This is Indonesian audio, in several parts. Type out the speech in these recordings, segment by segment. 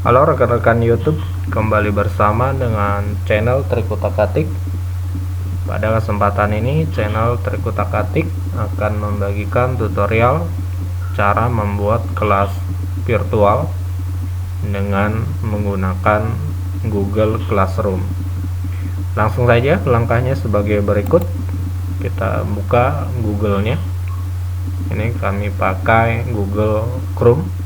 Halo rekan-rekan YouTube, kembali bersama dengan channel Trik Utak-Atik. Pada kesempatan ini, channel Trik Utak-Atik akan membagikan tutorial cara membuat kelas virtual dengan menggunakan Google Classroom. Langsung saja langkahnya sebagai berikut. Kita buka Google-nya. Ini kami pakai Google Chrome.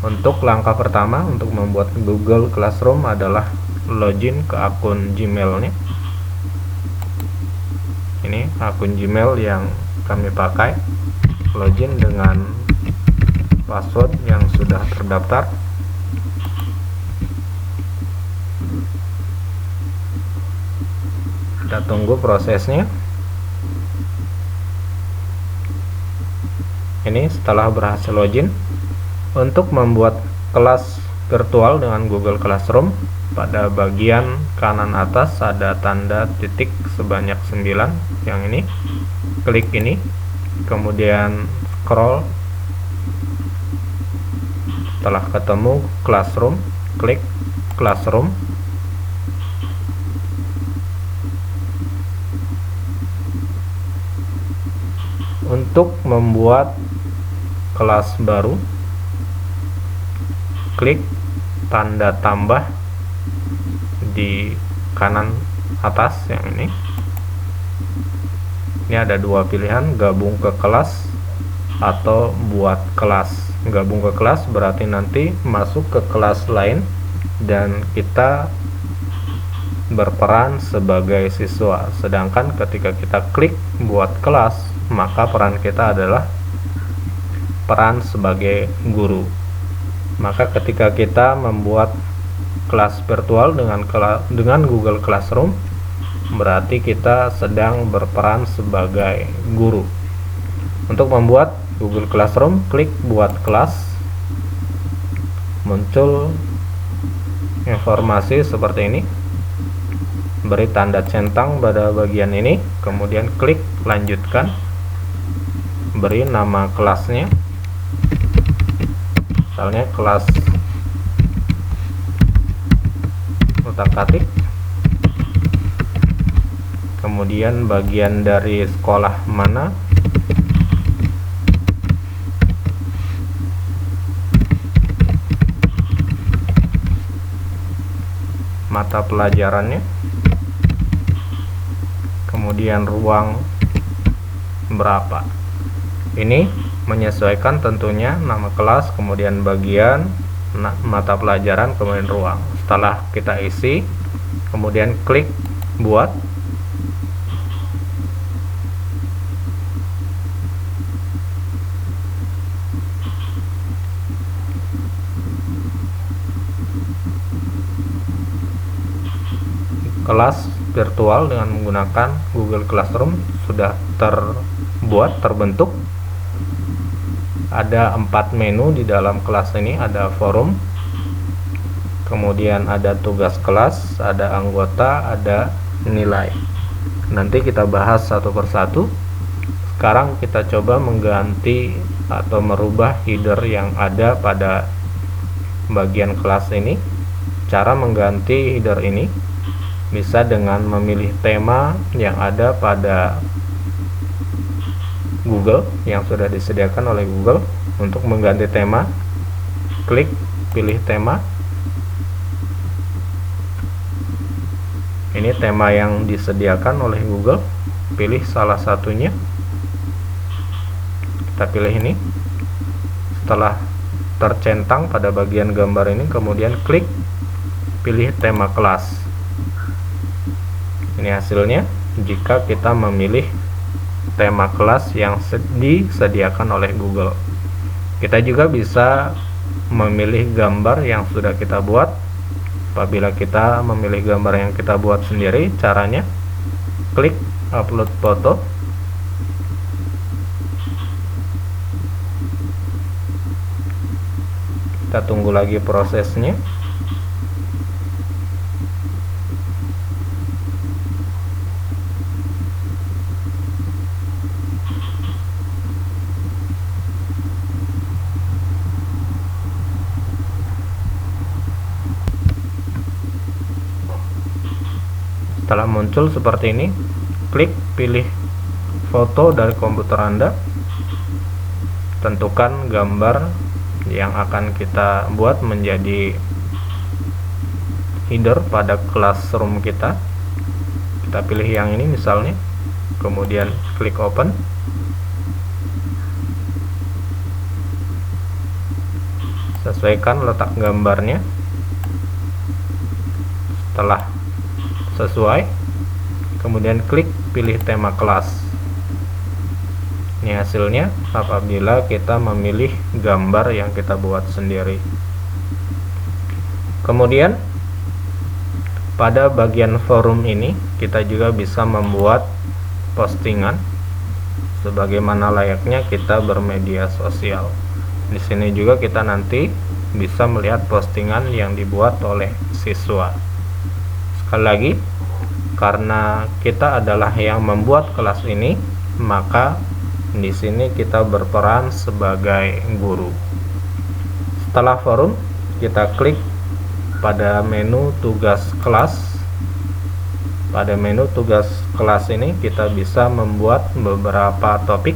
Untuk langkah pertama untuk membuat Google Classroom adalah login ke akun Gmail-nya. Ini akun Gmail yang kami pakai. Login dengan password yang sudah terdaftar. Kita tunggu prosesnya. Ini setelah berhasil login, untuk membuat kelas virtual dengan Google Classroom, pada bagian kanan atas ada tanda titik sebanyak 9 yang ini. Klik ini, kemudian scroll. Setelah ketemu Classroom, klik Classroom. Untuk membuat kelas baru, klik tanda tambah di kanan atas yang ini. Ini ada dua pilihan, gabung ke kelas atau buat kelas. Gabung ke kelas berarti nanti masuk ke kelas lain dan kita berperan sebagai siswa. Sedangkan ketika kita klik buat kelas, maka peran kita adalah peran sebagai guru. Maka ketika kita membuat kelas virtual dengan Google Classroom, berarti kita sedang berperan sebagai guru. Untuk membuat Google Classroom, klik buat kelas. Muncul informasi seperti ini. Beri tanda centang pada bagian ini, kemudian klik lanjutkan. Beri nama kelasnya, misalnya kelas utak-atik. Kemudian bagian dari sekolah mana, mata pelajarannya, kemudian ruang berapa. Ini menyesuaikan tentunya nama kelas, kemudian bagian, mata pelajaran, kemudian ruang. Setelah kita isi, kemudian klik buat. Kelas virtual dengan menggunakan Google Classroom sudah terbentuk. Ada 4 menu di dalam kelas ini. Ada forum, kemudian ada tugas kelas, ada anggota, ada nilai. Nanti kita bahas satu persatu. Sekarang kita coba mengganti atau merubah header yang ada pada bagian kelas ini. Cara mengganti header ini bisa dengan memilih tema yang ada pada Google yang sudah disediakan oleh Google. Untuk mengganti tema, klik pilih tema. Ini tema yang disediakan oleh Google, pilih salah satunya. Kita pilih ini. Setelah tercentang pada bagian gambar ini, kemudian klik pilih tema kelas. Ini hasilnya jika kita memilih tema kelas yang disediakan oleh Google. Kita juga bisa memilih gambar yang sudah kita buat. Apabila kita memilih gambar yang kita buat sendiri, caranya klik upload foto. Kita tunggu lagi prosesnya. Setelah muncul seperti ini, klik pilih foto dari komputer Anda, tentukan gambar yang akan kita buat menjadi header pada classroom kita. Kita pilih yang ini misalnya, kemudian klik open. Sesuaikan letak gambarnya. Setelah sesuai, kemudian klik pilih tema kelas. Ini hasilnya apabila kita memilih gambar yang kita buat sendiri. Kemudian pada bagian forum ini kita juga bisa membuat postingan sebagaimana layaknya kita bermedia sosial. Di sini juga kita nanti bisa melihat postingan yang dibuat oleh siswa. Sekali lagi, karena kita adalah yang membuat kelas ini, maka di sini kita berperan sebagai guru. Setelah forum, kita klik pada menu tugas kelas. Pada menu tugas kelas ini kita bisa membuat beberapa topik.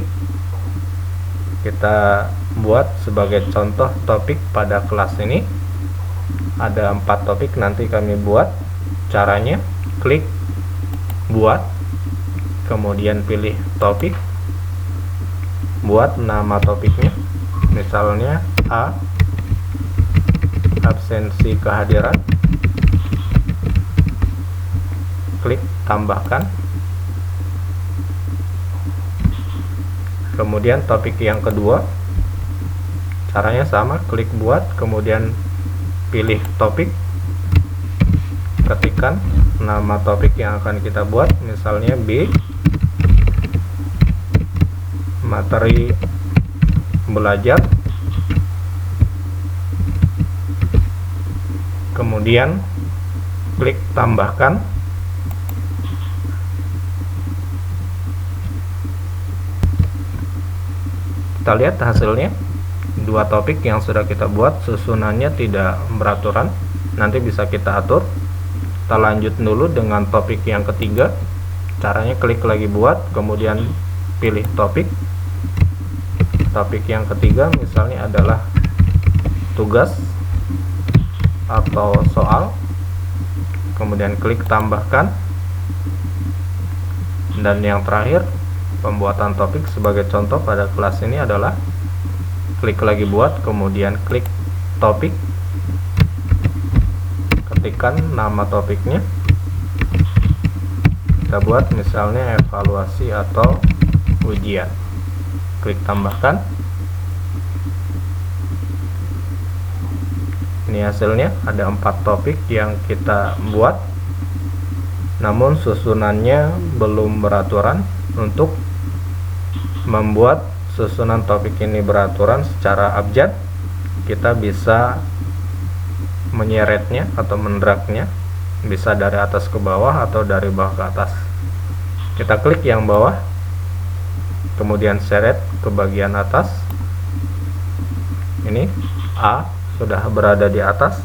Kita buat sebagai contoh topik pada kelas ini. Ada 4 topik nanti kami buat. Caranya, klik buat, kemudian pilih topik, buat nama topiknya, misalnya A, absensi kehadiran, klik tambahkan. Kemudian topik yang kedua, caranya sama, klik buat, kemudian pilih topik, ketikkan nama topik yang akan kita buat, misalnya B, materi belajar. Kemudian klik tambahkan. Kita lihat hasilnya, 2 topik yang sudah kita buat, susunannya tidak beraturan, nanti bisa kita atur. Kita lanjut dulu dengan topik yang ketiga. Caranya klik lagi buat, kemudian pilih topik. Topik yang ketiga misalnya adalah tugas atau soal, kemudian klik tambahkan. Dan yang terakhir, pembuatan topik sebagai contoh pada kelas ini adalah klik lagi buat, kemudian klik topik, ketikkan nama topiknya, kita buat misalnya evaluasi atau ujian, klik tambahkan. Ini hasilnya, ada 4 topik yang kita buat, namun susunannya belum beraturan. Untuk membuat susunan topik ini beraturan secara abjad, kita bisa menyeretnya atau mendragnya, bisa dari atas ke bawah atau dari bawah ke atas. Kita klik yang bawah, kemudian seret ke bagian atas. Ini A sudah berada di atas.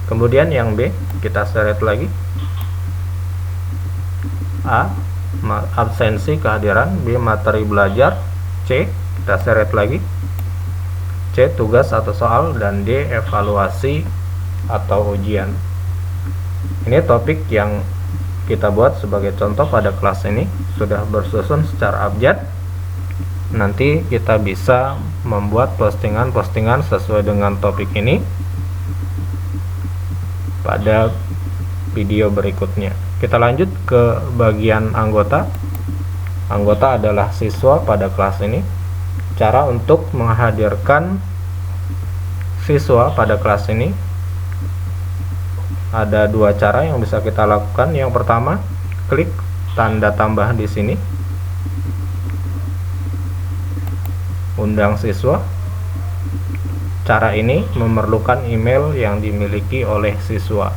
Kemudian yang B kita seret lagi. A, absensi kehadiran. B, materi belajar. C, kita seret lagi. C, tugas atau soal. Dan D, evaluasi atau ujian. Ini topik yang kita buat sebagai contoh pada kelas ini, sudah bersusun secara abjad. Nanti kita bisa membuat postingan-postingan sesuai dengan topik ini pada video berikutnya. Kita lanjut ke bagian anggota. Anggota adalah siswa pada kelas ini. Cara untuk menghadirkan siswa pada kelas ini ada 2 cara yang bisa kita lakukan. Yang pertama, klik tanda tambah di sini, undang siswa. Cara ini memerlukan email yang dimiliki oleh siswa,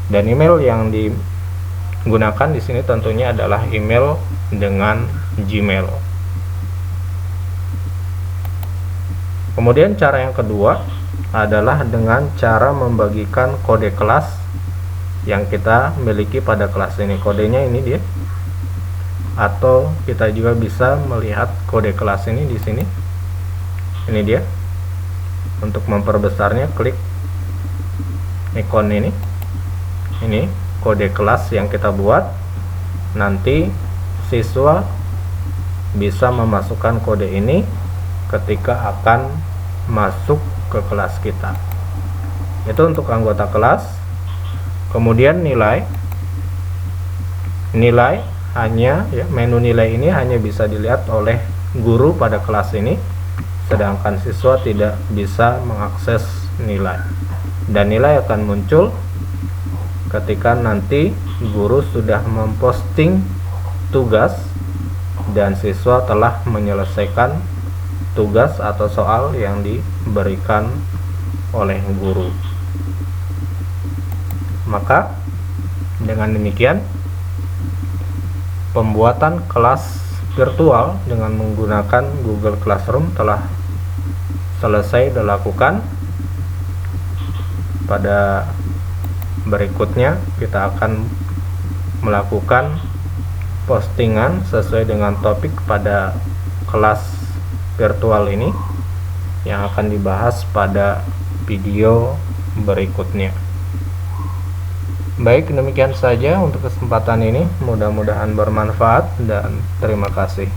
dan email yang digunakan di sini tentunya adalah email dengan Gmail. Kemudian cara yang kedua adalah dengan cara membagikan kode kelas yang kita miliki pada kelas ini. Kodenya ini dia. Atau kita juga bisa melihat kode kelas ini di sini. Ini dia. Untuk memperbesarnya, klik ikon ini. Ini kode kelas yang kita buat. Nanti siswa bisa memasukkan kode ini ketika akan masuk ke kelas kita. Itu untuk anggota kelas. Kemudian nilai hanya ya, menu nilai ini hanya bisa dilihat oleh guru pada kelas ini, sedangkan siswa tidak bisa mengakses nilai. Dan nilai akan muncul ketika nanti guru sudah memposting tugas dan siswa telah menyelesaikan tugas atau soal yang diberikan oleh guru. Maka dengan demikian pembuatan kelas virtual dengan menggunakan Google Classroom telah selesai dilakukan. Pada berikutnya kita akan melakukan postingan sesuai dengan topik pada kelas virtual ini yang akan dibahas pada video berikutnya. Baik, demikian saja untuk kesempatan ini. Mudah-mudahan bermanfaat dan terima kasih.